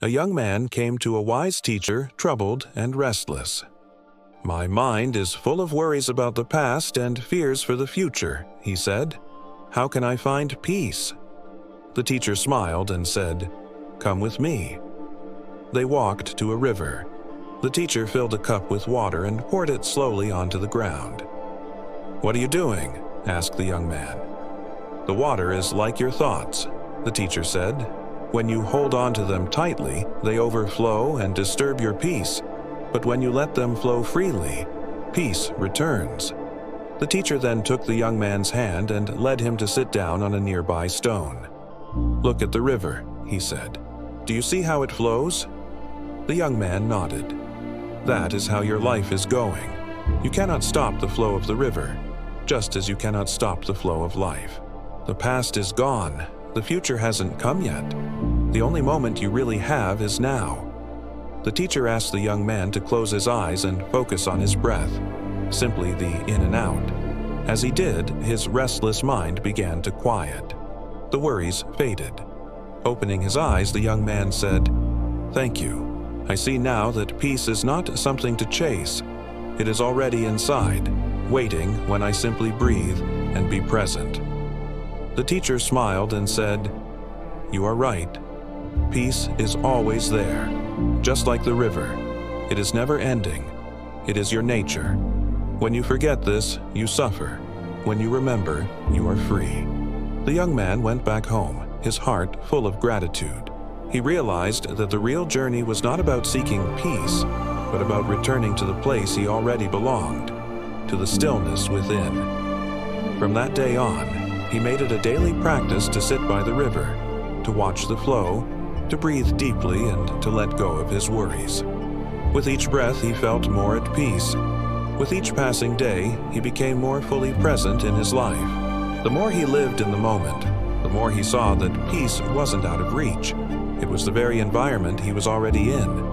A young man came to a wise teacher, troubled and restless. "My mind is full of worries about the past and fears for the future," he said. "How can I find peace?" The teacher smiled and said, "Come with me." They walked to a river. The teacher filled a cup with water and poured it slowly onto the ground. "What are you doing?" asked the young man. "The water is like your thoughts," the teacher said. "When you hold on to them tightly, they overflow and disturb your peace. But when you let them flow freely, peace returns." The teacher then took the young man's hand and led him to sit down on a nearby stone. "Look at the river," he said. "Do you see how it flows?" The young man nodded. "That is how your life is going. You cannot stop the flow of the river, just as you cannot stop the flow of life. The past is gone. The future hasn't come yet. The only moment you really have is now." The teacher asked the young man to close his eyes and focus on his breath, simply the in and out. As he did, his restless mind began to quiet. The worries faded. Opening his eyes, the young man said, "Thank you. I see now that peace is not something to chase. It is already inside, waiting when I simply breathe and be present." The teacher smiled and said, "You are right. Peace is always there, just like the river. It is never ending. It is your nature. When you forget this, you suffer. When you remember, you are free." The young man went back home, his heart full of gratitude. He realized that the real journey was not about seeking peace, but about returning to the place he already belonged, to the stillness within. From that day on, he made it a daily practice to sit by the river, to watch the flow, to breathe deeply, and to let go of his worries. With each breath, he felt more at peace. With each passing day, he became more fully present in his life. The more he lived in the moment, the more he saw that peace wasn't out of reach. It was the very environment he was already in.